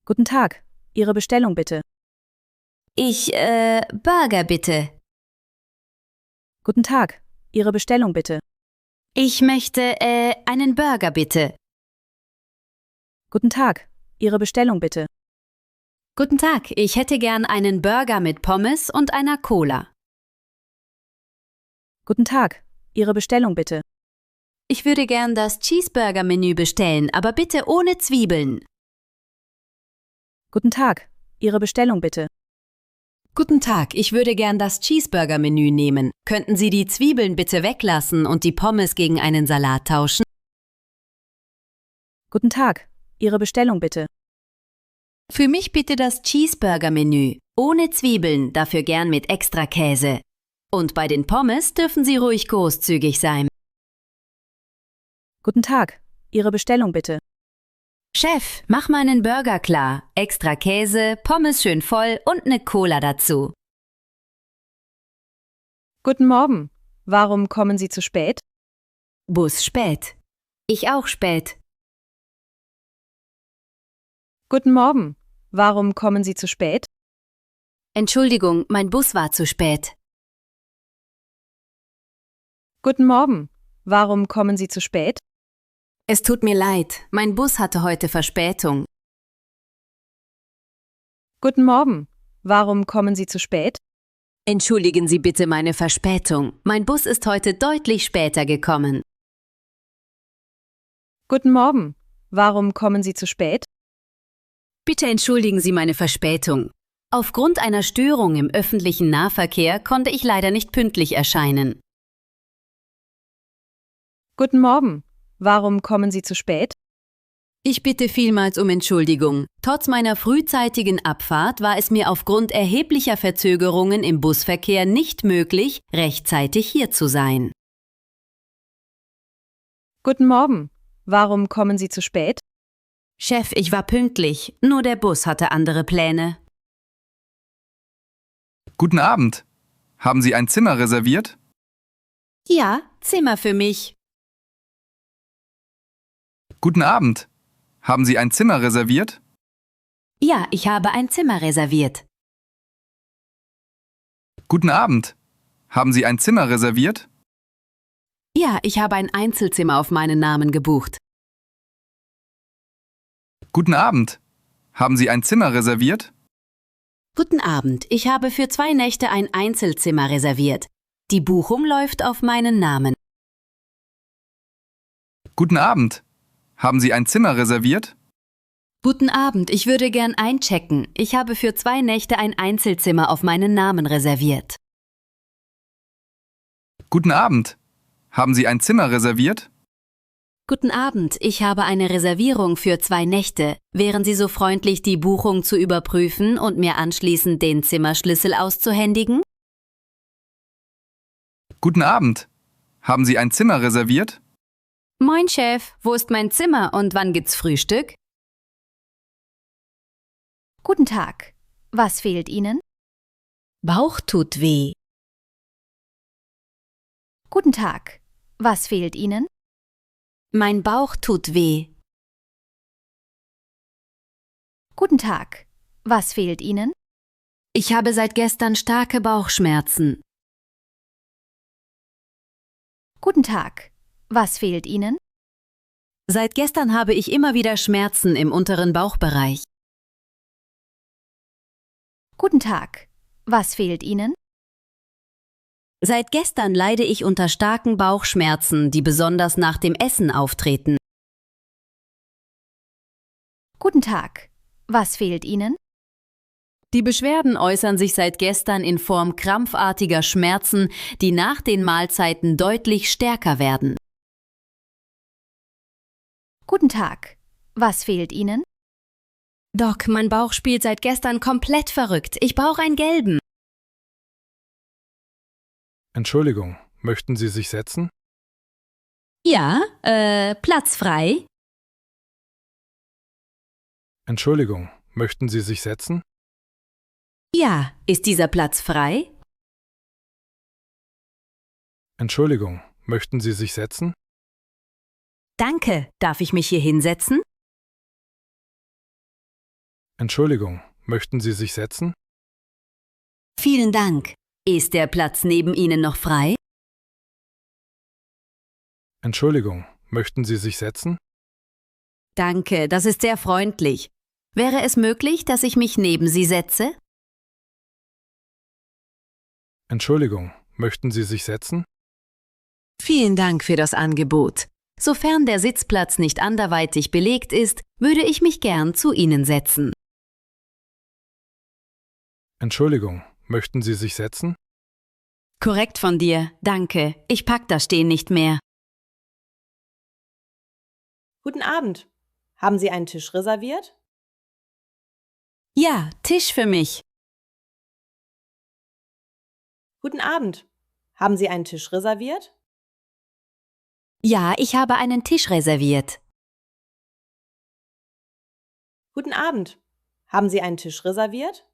Guten Tag, Ihre Bestellung bitte. Burger bitte. Guten Tag, Ihre Bestellung bitte. Ich möchte, einen Burger bitte. Guten Tag, Ihre Bestellung bitte. Guten Tag, ich hätte gern einen Burger mit Pommes und einer Cola. Guten Tag, Ihre Bestellung bitte. Ich würde gern das Cheeseburger-Menü bestellen, aber bitte ohne Zwiebeln. Guten Tag, Ihre Bestellung bitte. Guten Tag, ich würde gern das Cheeseburger-Menü nehmen. Könnten Sie die Zwiebeln bitte weglassen und die Pommes gegen einen Salat tauschen? Guten Tag, Ihre Bestellung bitte. Für mich bitte das Cheeseburger-Menü. Ohne Zwiebeln, dafür gern mit extra Käse. Und bei den Pommes dürfen Sie ruhig großzügig sein. Guten Tag, Ihre Bestellung bitte. Chef, mach mal einen Burger klar. Extra Käse, Pommes schön voll und eine Cola dazu. Guten Morgen. Warum kommen Sie zu spät? Bus spät. Ich auch spät. Guten Morgen. Warum kommen Sie zu spät? Entschuldigung, mein Bus war zu spät. Guten Morgen. Warum kommen Sie zu spät? Es tut mir leid, mein Bus hatte heute Verspätung. Guten Morgen. Warum kommen Sie zu spät? Entschuldigen Sie bitte meine Verspätung. Mein Bus ist heute deutlich später gekommen. Guten Morgen. Warum kommen Sie zu spät? Bitte entschuldigen Sie meine Verspätung. Aufgrund einer Störung im öffentlichen Nahverkehr konnte ich leider nicht pünktlich erscheinen. Guten Morgen. Warum kommen Sie zu spät? Ich bitte vielmals um Entschuldigung. Trotz meiner frühzeitigen Abfahrt war es mir aufgrund erheblicher Verzögerungen im Busverkehr nicht möglich, rechtzeitig hier zu sein. Guten Morgen. Warum kommen Sie zu spät? Chef, ich war pünktlich, nur der Bus hatte andere Pläne. Guten Abend. Haben Sie ein Zimmer reserviert? Ja, Zimmer für mich. Guten Abend. Haben Sie ein Zimmer reserviert? Ja, ich habe ein Zimmer reserviert. Guten Abend. Haben Sie ein Zimmer reserviert? Ja, ich habe ein Einzelzimmer auf meinen Namen gebucht. Guten Abend. Haben Sie ein Zimmer reserviert? Guten Abend, ich habe für 2 Nächte ein Einzelzimmer reserviert. Die Buchung läuft auf meinen Namen. Guten Abend. Haben Sie ein Zimmer reserviert? Guten Abend, ich würde gern einchecken. Ich habe für 2 Nächte ein Einzelzimmer auf meinen Namen reserviert. Guten Abend. Haben Sie ein Zimmer reserviert? Guten Abend, ich habe eine Reservierung für 2 Nächte. Wären Sie so freundlich, die Buchung zu überprüfen und mir anschließend den Zimmerschlüssel auszuhändigen? Guten Abend. Haben Sie ein Zimmer reserviert? Moin Chef, wo ist mein Zimmer und wann gibt's Frühstück? Guten Tag. Was fehlt Ihnen? Bauch tut weh. Guten Tag. Was fehlt Ihnen? Mein Bauch tut weh. Guten Tag. Was fehlt Ihnen? Ich habe seit gestern starke Bauchschmerzen. Guten Tag. Was fehlt Ihnen? Seit gestern habe ich immer wieder Schmerzen im unteren Bauchbereich. Guten Tag. Was fehlt Ihnen? Seit gestern leide ich unter starken Bauchschmerzen, die besonders nach dem Essen auftreten. Guten Tag. Was fehlt Ihnen? Die Beschwerden äußern sich seit gestern in Form krampfartiger Schmerzen, die nach den Mahlzeiten deutlich stärker werden. Guten Tag. Was fehlt Ihnen? Doc, mein Bauch spielt seit gestern komplett verrückt. Ich brauche einen gelben. Entschuldigung, möchten Sie sich setzen? Ja, Platz frei. Entschuldigung, möchten Sie sich setzen? Ja, ist dieser Platz frei? Entschuldigung, möchten Sie sich setzen? Danke, darf ich mich hier hinsetzen? Entschuldigung, möchten Sie sich setzen? Vielen Dank. Ist der Platz neben Ihnen noch frei? Entschuldigung, möchten Sie sich setzen? Danke, das ist sehr freundlich. Wäre es möglich, dass ich mich neben Sie setze? Entschuldigung, möchten Sie sich setzen? Vielen Dank für das Angebot. Sofern der Sitzplatz nicht anderweitig belegt ist, würde ich mich gern zu Ihnen setzen. Entschuldigung, möchten Sie sich setzen? Korrekt von dir, danke. Ich pack das Stehen nicht mehr. Guten Abend. Haben Sie einen Tisch reserviert? Ja, Tisch für mich. Guten Abend. Haben Sie einen Tisch reserviert? Ja, ich habe einen Tisch reserviert. Guten Abend. Haben Sie einen Tisch reserviert?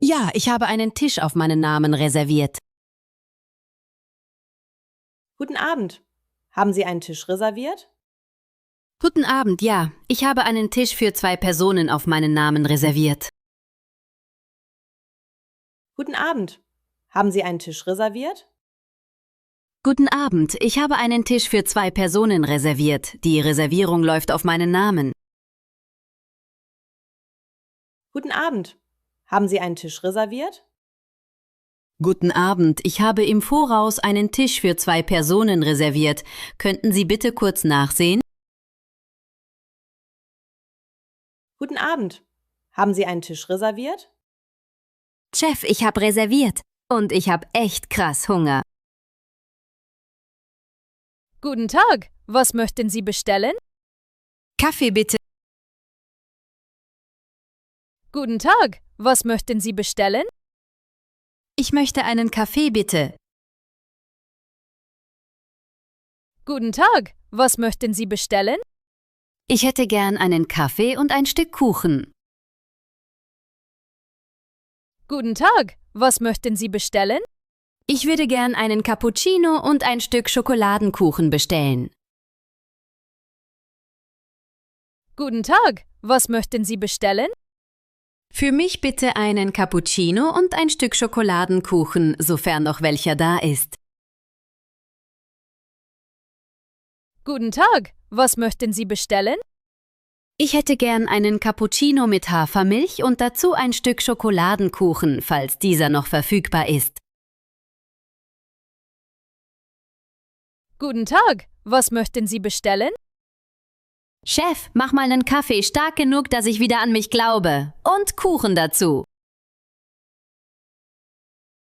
Ja, ich habe einen Tisch auf meinen Namen reserviert. Guten Abend. Haben Sie einen Tisch reserviert? Guten Abend, ja. Ich habe einen Tisch für 2 Personen auf meinen Namen reserviert. Guten Abend. Haben Sie einen Tisch reserviert? Guten Abend, ich habe einen Tisch für 2 Personen reserviert. Die Reservierung läuft auf meinen Namen. Guten Abend. Haben Sie einen Tisch reserviert? Guten Abend, ich habe im Voraus einen Tisch für 2 Personen reserviert. Könnten Sie bitte kurz nachsehen? Guten Abend. Haben Sie einen Tisch reserviert? Chef, ich habe reserviert. Und ich habe echt krass Hunger. Guten Tag, was möchten Sie bestellen? Kaffee bitte. Guten Tag, was möchten Sie bestellen? Ich möchte einen Kaffee bitte. Guten Tag, was möchten Sie bestellen? Ich hätte gern einen Kaffee und ein Stück Kuchen. Guten Tag, was möchten Sie bestellen? Ich würde gern einen Cappuccino und ein Stück Schokoladenkuchen bestellen. Guten Tag, was möchten Sie bestellen? Für mich bitte einen Cappuccino und ein Stück Schokoladenkuchen, sofern noch welcher da ist. Guten Tag, was möchten Sie bestellen? Ich hätte gern einen Cappuccino mit Hafermilch und dazu ein Stück Schokoladenkuchen, falls dieser noch verfügbar ist. Guten Tag, was möchten Sie bestellen? Chef, mach mal einen Kaffee stark genug, dass ich wieder an mich glaube. Und Kuchen dazu.